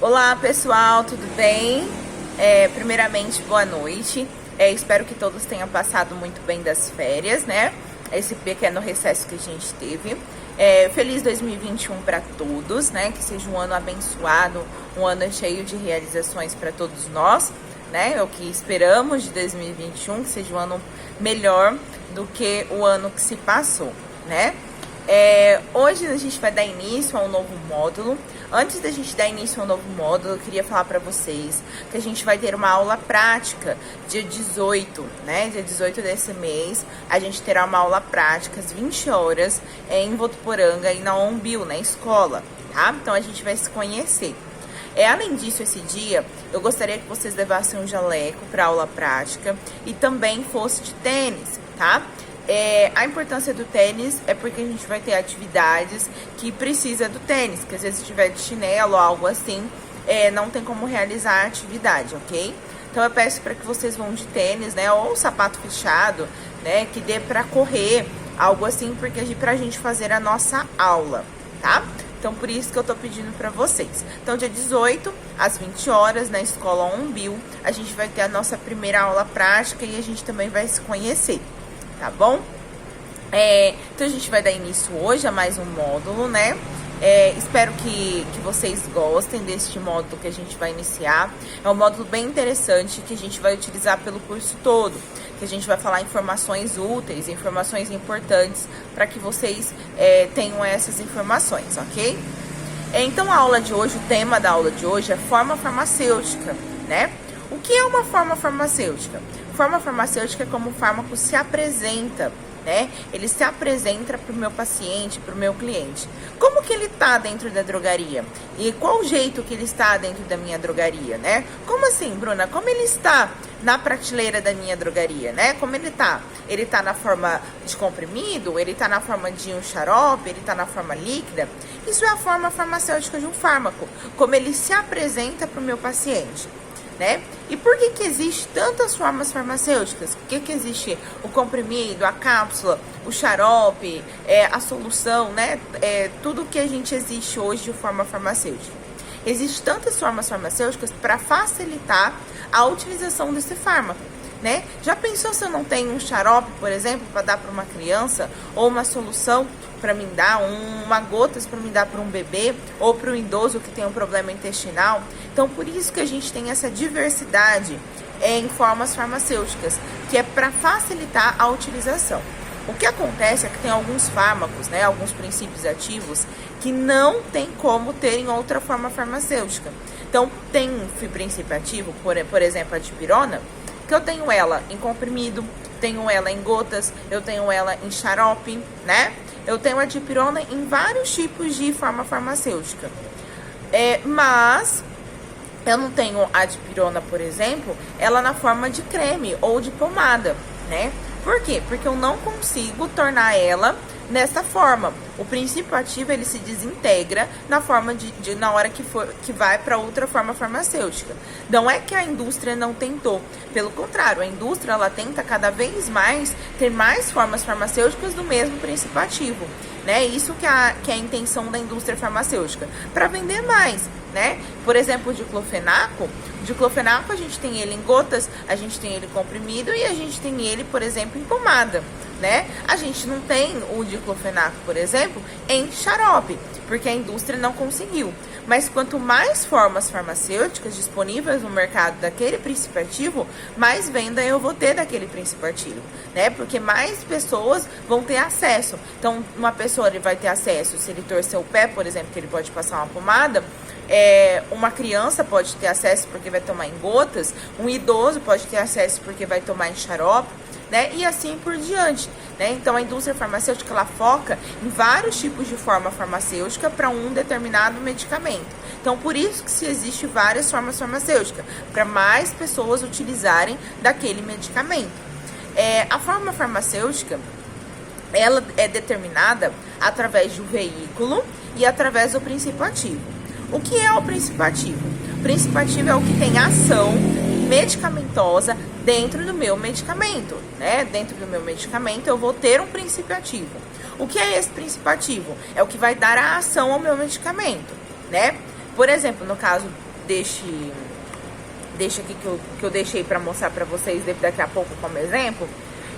Olá pessoal, tudo bem? Primeiramente, boa noite. Espero que todos tenham passado muito bem das férias, né? Esse pequeno recesso que a gente teve. Feliz 2021 para todos, né? Que seja um ano abençoado, um ano cheio de realizações para todos nós, né? É o que esperamos de 2021, que seja um ano melhor do que o ano que se passou, né? Hoje a gente vai dar início a um novo módulo. Antes da gente dar início a um novo módulo, eu queria falar para vocês que a gente vai ter uma aula prática dia 18, né? Dia 18 desse mês, a gente terá uma aula prática às 20 horas em Votuporanga e na Ombil, na escola, tá? Então a gente vai se conhecer. Além disso, esse dia, eu gostaria que vocês levassem um jaleco para aula prática e também fosse de tênis, tá? A importância do tênis é porque a gente vai ter atividades que precisa do tênis, que às vezes se tiver de chinelo ou algo assim, não tem como realizar a atividade, ok? Então eu peço para que vocês vão de tênis, né, ou sapato fechado, né, que dê para correr, algo assim, porque pra gente fazer a nossa aula, tá? Então por isso que eu tô pedindo para vocês. Então dia 18, às 20 horas, na escola Ombil, a gente vai ter a nossa primeira aula prática e a gente também vai se conhecer. Tá bom? Então a gente vai dar início hoje a mais um módulo, né? Espero que vocês gostem deste módulo que a gente vai iniciar. É um módulo bem interessante que a gente vai utilizar pelo curso todo. Que a gente vai falar informações úteis, informações importantes para que vocês tenham essas informações, ok? Então a aula de hoje, o tema da aula de hoje é forma farmacêutica, né? O que é uma forma farmacêutica? Forma farmacêutica é como o fármaco se apresenta, né? Ele se apresenta para o meu paciente, para o meu cliente. Como que ele está dentro da drogaria? E qual o jeito que ele está dentro da minha drogaria, né? Como assim, Bruna? Como ele está na prateleira da minha drogaria, né? Como ele está? Ele está na forma de comprimido? Ele está na forma de um xarope? Ele está na forma líquida? Isso é a forma farmacêutica de um fármaco. Como ele se apresenta para o meu paciente, né? E por que existe tantas formas farmacêuticas? Por que existe o comprimido, a cápsula, o xarope, a solução, né? Tudo que a gente existe hoje de forma farmacêutica. Existem tantas formas farmacêuticas para facilitar a utilização desse fármaco, né? Já pensou se eu não tenho um xarope, por exemplo, para dar para uma criança, ou uma solução para mim dar, uma gotas para mim dar para um bebê, ou para um idoso que tem um problema intestinal? Então, por isso que a gente tem essa diversidade em formas farmacêuticas, que é para facilitar a utilização. O que acontece é que tem alguns fármacos, né, alguns princípios ativos, que não tem como ter em outra forma farmacêutica. Então, tem um princípio ativo, por exemplo, a dipirona, que eu tenho ela em comprimido, tenho ela em gotas, eu tenho ela em xarope, né? Eu tenho a dipirona em vários tipos de forma farmacêutica. Mas eu não tenho a dipirona, por exemplo, ela na forma de creme ou de pomada, né? Por quê? Porque eu não consigo tornar ela nessa forma. O princípio ativo, ele se desintegra na forma na hora que vai para outra forma farmacêutica. Não é que a indústria não tentou, pelo contrário, a indústria ela tenta cada vez mais ter mais formas farmacêuticas do mesmo princípio ativo, né? Isso que é a intenção da indústria farmacêutica, para vender mais, né? Por exemplo, o diclofenaco a gente tem ele em gotas, a gente tem ele comprimido e a gente tem ele, por exemplo, em pomada, né? A gente não tem o diclofenaco, por exemplo, em xarope, porque a indústria não conseguiu. Mas quanto mais formas farmacêuticas disponíveis no mercado daquele princípio ativo, mais venda eu vou ter daquele princípio ativo, né? Porque mais pessoas vão ter acesso. Então, uma pessoa ele vai ter acesso, se ele torcer o pé, por exemplo, que ele pode passar uma pomada, uma criança pode ter acesso porque vai tomar em gotas, um idoso pode ter acesso porque vai tomar em xarope, né? E assim por diante, né? Então a indústria farmacêutica ela foca em vários tipos de forma farmacêutica para um determinado medicamento. Então por isso que se existe várias formas farmacêuticas, para mais pessoas utilizarem daquele medicamento. A forma farmacêutica ela é determinada através do veículo e através do princípio ativo. O que é o princípio ativo? O princípio ativo é o que tem ação medicamentosa dentro do meu medicamento, né? Dentro do meu medicamento eu vou ter um princípio ativo. O que é esse princípio ativo? É o que vai dar a ação ao meu medicamento, né? Por exemplo, no caso aqui que eu deixei para mostrar para vocês daqui a pouco como exemplo.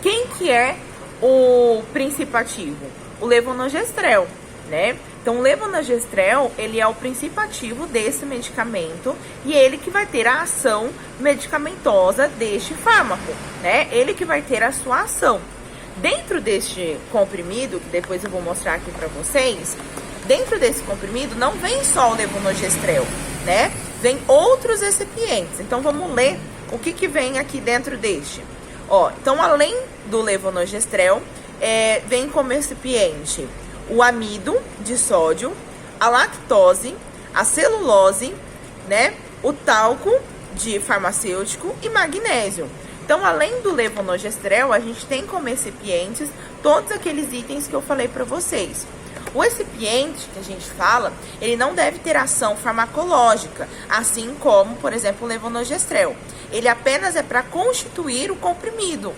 Quem que é o princípio ativo? O levonorgestrel, né? Então, o levonorgestrel, ele é o princípio ativo desse medicamento e ele que vai ter a ação medicamentosa deste fármaco, né? Ele que vai ter a sua ação. Dentro deste comprimido, que depois eu vou mostrar aqui para vocês, dentro desse comprimido não vem só o levonorgestrel, né? Vem outros recipientes. Então, vamos ler o que vem aqui dentro deste. Ó, então, além do levonorgestrel, vem como recipiente o amido de sódio, a lactose, a celulose, né? O talco de farmacêutico e magnésio. Então, além do levonorgestrel, a gente tem como recipientes todos aqueles itens que eu falei para vocês. O recipiente que a gente fala, ele não deve ter ação farmacológica, assim como, por exemplo, o levonorgestrel. Ele apenas é para constituir o comprimido,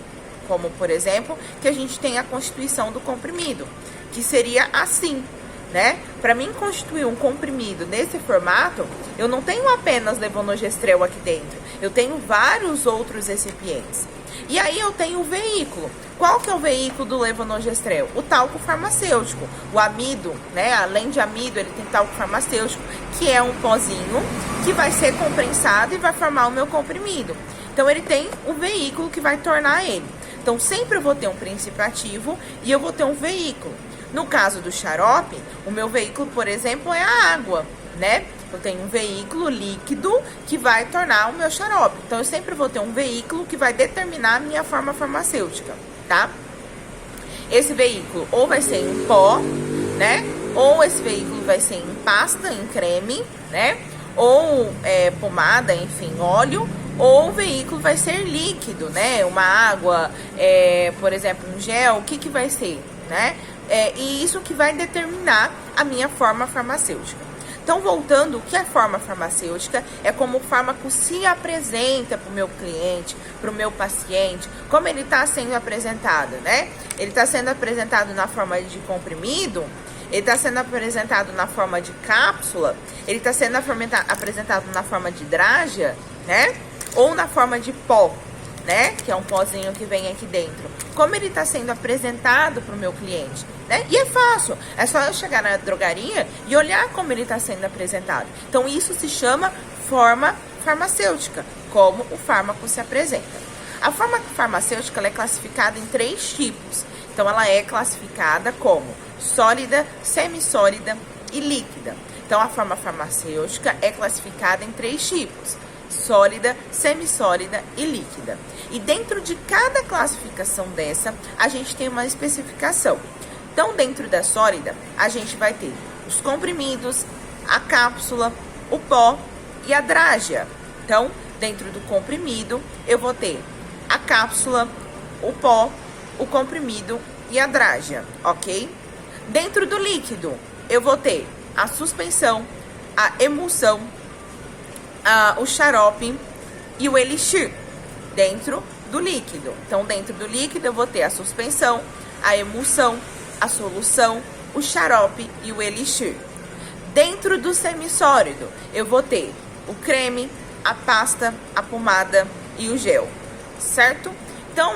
como, por exemplo, que a gente tem a constituição do comprimido, que seria assim, né? Para mim constituir um comprimido nesse formato, eu não tenho apenas levonorgestrel aqui dentro, eu tenho vários outros recipientes. E aí eu tenho o veículo. Qual que é o veículo do levonorgestrel? O talco farmacêutico, o amido, né? Além de amido, ele tem talco farmacêutico, que é um pozinho que vai ser comprensado e vai formar o meu comprimido. Então, ele tem o veículo que vai tornar ele. Então, sempre eu vou ter um princípio ativo e eu vou ter um veículo. No caso do xarope, o meu veículo, por exemplo, é a água, né? Eu tenho um veículo líquido que vai tornar o meu xarope. Então, eu sempre vou ter um veículo que vai determinar a minha forma farmacêutica, tá? Esse veículo ou vai ser em pó, né? Ou esse veículo vai ser em pasta, em creme, né? Ou pomada, enfim, óleo. Ou o veículo vai ser líquido, né? Uma água, por exemplo, um gel, o que vai ser, né? E isso que vai determinar a minha forma farmacêutica. Então, voltando, o que é forma farmacêutica? É como o fármaco se apresenta para o meu cliente, para o meu paciente, como ele está sendo apresentado, né? Ele está sendo apresentado na forma de comprimido, ele está sendo apresentado na forma de cápsula, ele está sendo apresentado na forma de drágia, né? Ou na forma de pó, né? Que é um pozinho que vem aqui dentro. Como ele está sendo apresentado para o meu cliente, né? E é fácil, é só eu chegar na drogaria e olhar como ele está sendo apresentado. Então, isso se chama forma farmacêutica, como o fármaco se apresenta. A forma farmacêutica ela é classificada em 3 tipos. Então, ela é classificada como sólida, semissólida e líquida. Então, a forma farmacêutica é classificada em 3 tipos: sólida, semissólida e líquida. E dentro de cada classificação dessa, a gente tem uma especificação. Então, dentro da sólida, a gente vai ter os comprimidos, a cápsula, o pó e a drágia. Então, dentro do comprimido, eu vou ter a cápsula, o pó, o comprimido e a drágia, ok? Dentro do líquido, eu vou ter a suspensão, a emulsão, o xarope e o elixir dentro do líquido. Então, dentro do líquido, eu vou ter a suspensão, a emulsão, a solução, o xarope e o elixir. Dentro do semissólido, eu vou ter o creme, a pasta, a pomada e o gel, certo? Então,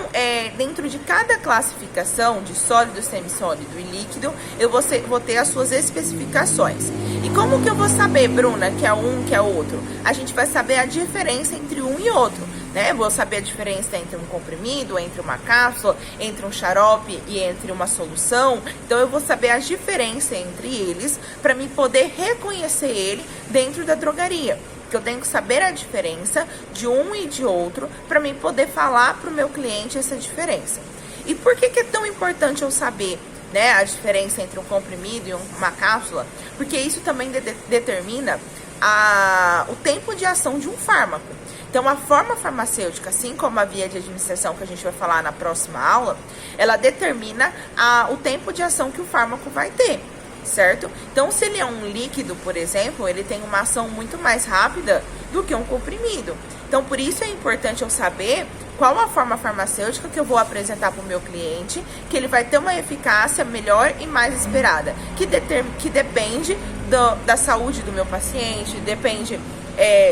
dentro de cada classificação de sólido, semissólido e líquido, eu vou ter as suas especificações. E como que eu vou saber, Bruna, que é um, que é outro? A gente vai saber a diferença entre um e outro, né? Vou saber a diferença entre um comprimido, entre uma cápsula, entre um xarope e entre uma solução. Então, eu vou saber a diferença entre eles para me poder reconhecer ele dentro da drogaria. Eu tenho que saber a diferença de um e de outro para mim poder falar para o meu cliente essa diferença. E por que é tão importante eu saber, né, a diferença entre um comprimido e uma cápsula? Porque isso também determina o tempo de ação de um fármaco. Então, a forma farmacêutica, assim como a via de administração que a gente vai falar na próxima aula, ela determina o tempo de ação que o fármaco vai ter. Certo? Então, se ele é um líquido, por exemplo, ele tem uma ação muito mais rápida do que um comprimido. Então, por isso é importante eu saber qual a forma farmacêutica que eu vou apresentar para o meu cliente, que ele vai ter uma eficácia melhor e mais esperada, que depende da saúde do meu paciente, depende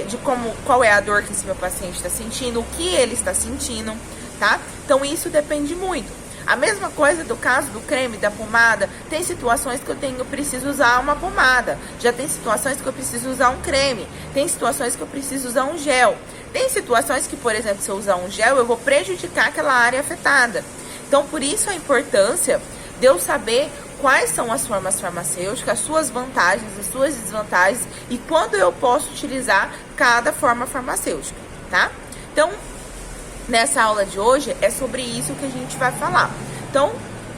de qual é a dor que esse meu paciente está sentindo, o que ele está sentindo, tá? Então isso depende muito. A mesma coisa do caso do creme, da pomada. Tem situações que eu preciso usar uma pomada. Já tem situações que eu preciso usar um creme. Tem situações que eu preciso usar um gel. Tem situações que, por exemplo, se eu usar um gel, eu vou prejudicar aquela área afetada. Então, por isso a importância de eu saber quais são as formas farmacêuticas, as suas vantagens, as suas desvantagens e quando eu posso utilizar cada forma farmacêutica, tá? Então, nessa aula de hoje é sobre isso que a gente vai falar. Então,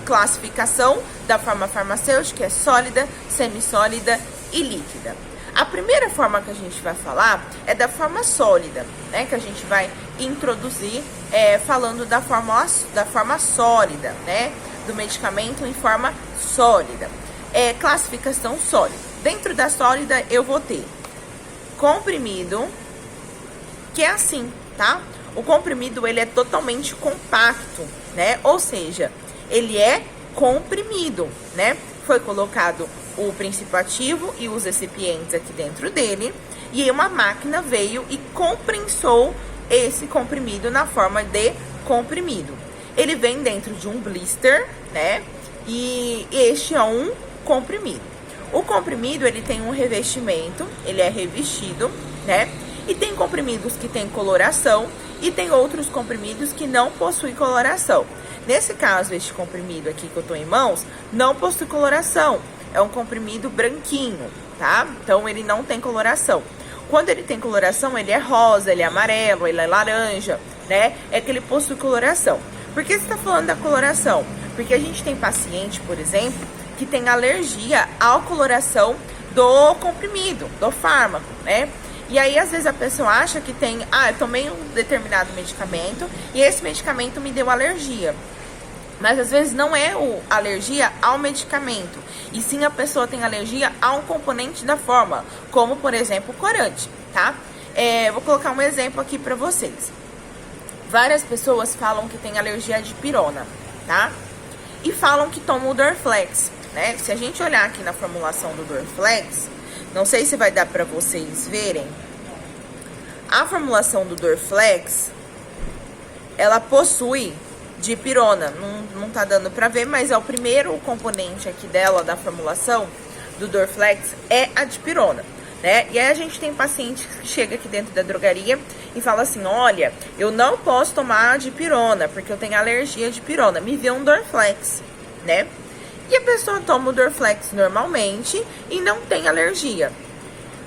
classificação da forma farmacêutica é sólida, semissólida e líquida. A primeira forma que a gente vai falar é da forma sólida, né? Que a gente vai introduzir falando da forma sólida, né? Do medicamento em forma sólida. Classificação sólida. Dentro da sólida eu vou ter comprimido, que é assim, tá? O comprimido, ele é totalmente compacto, né? Ou seja, ele é comprimido, né? Foi colocado o princípio ativo e os recipientes aqui dentro dele. E uma máquina veio e comprensou esse comprimido na forma de comprimido. Ele vem dentro de um blister, né? E este é um comprimido. O comprimido, ele tem um revestimento, ele é revestido, né? E tem comprimidos que tem coloração e tem outros comprimidos que não possuem coloração. Nesse caso, este comprimido aqui que eu tô em mãos, não possui coloração. É um comprimido branquinho, tá? Então, ele não tem coloração. Quando ele tem coloração, ele é rosa, ele é amarelo, ele é laranja, né? É que ele possui coloração. Por que você tá falando da coloração? Porque a gente tem paciente, por exemplo, que tem alergia à coloração do comprimido, do fármaco, né? E aí, às vezes, a pessoa acha que tem... eu tomei um determinado medicamento e esse medicamento me deu alergia. Mas, às vezes, não é alergia ao medicamento. E sim, a pessoa tem alergia a um componente da fórmula, como, por exemplo, o corante, tá? Vou colocar um exemplo aqui pra vocês. Várias pessoas falam que tem alergia à dipirona, tá? E falam que tomam o Dorflex, né? Se a gente olhar aqui na formulação do Dorflex... Não sei se vai dar pra vocês verem. A formulação do Dorflex, ela possui dipirona. Não tá dando pra ver, mas é o primeiro componente aqui dela, da formulação do Dorflex, é a dipirona, né? E aí a gente tem paciente que chega aqui dentro da drogaria e fala assim, olha, eu não posso tomar dipirona, porque eu tenho alergia à dipirona. Me vê um Dorflex, né? E a pessoa toma o Dorflex normalmente e não tem alergia.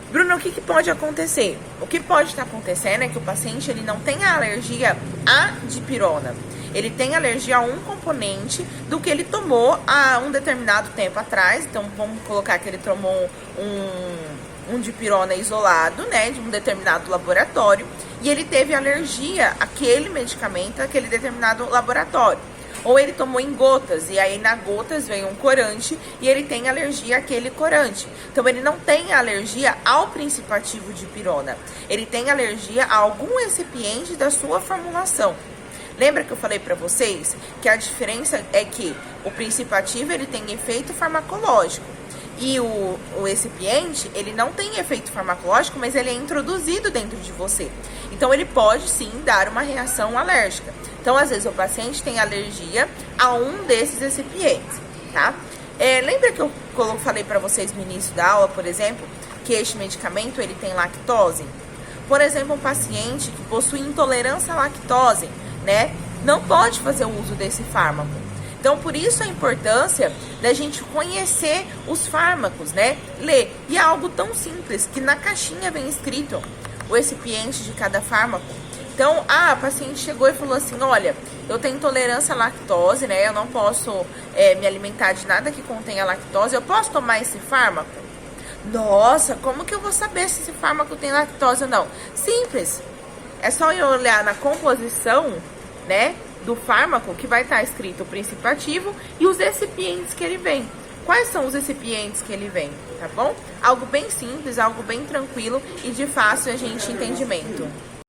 Bruno, o que pode acontecer? O que pode estar acontecendo é que o paciente ele não tem a alergia à dipirona. Ele tem alergia a um componente do que ele tomou há um determinado tempo atrás. Então, vamos colocar que ele tomou um dipirona isolado, né, de um determinado laboratório. E ele teve alergia àquele medicamento, àquele determinado laboratório. Ou ele tomou em gotas, e aí na gotas veio um corante, e ele tem alergia àquele corante. Então, ele não tem alergia ao princípio ativo de dipirona. Ele tem alergia a algum recipiente da sua formulação. Lembra que eu falei pra vocês que a diferença é que o princípio ativo, ele tem efeito farmacológico. E o recipiente, ele não tem efeito farmacológico, mas ele é introduzido dentro de você. Então, ele pode, sim, dar uma reação alérgica. Então, às vezes, o paciente tem alergia a um desses recipientes, tá? Lembra que eu falei pra vocês no início da aula, por exemplo, que este medicamento, ele tem lactose? Por exemplo, um paciente que possui intolerância à lactose, né? Não pode fazer o uso desse fármaco. Então, por isso a importância da gente conhecer os fármacos, né? Ler. E é algo tão simples que na caixinha vem escrito o recipiente de cada fármaco. Então, a paciente chegou e falou assim, olha, eu tenho intolerância à lactose, né? Eu não posso me alimentar de nada que contenha lactose. Eu posso tomar esse fármaco? Nossa, como que eu vou saber se esse fármaco tem lactose ou não? Simples. É só eu olhar na composição, né, do fármaco, que vai estar escrito o princípio ativo e os recipientes que ele vem. Quais são os recipientes que ele vem, tá bom? Algo bem simples, algo bem tranquilo e de fácil entendimento.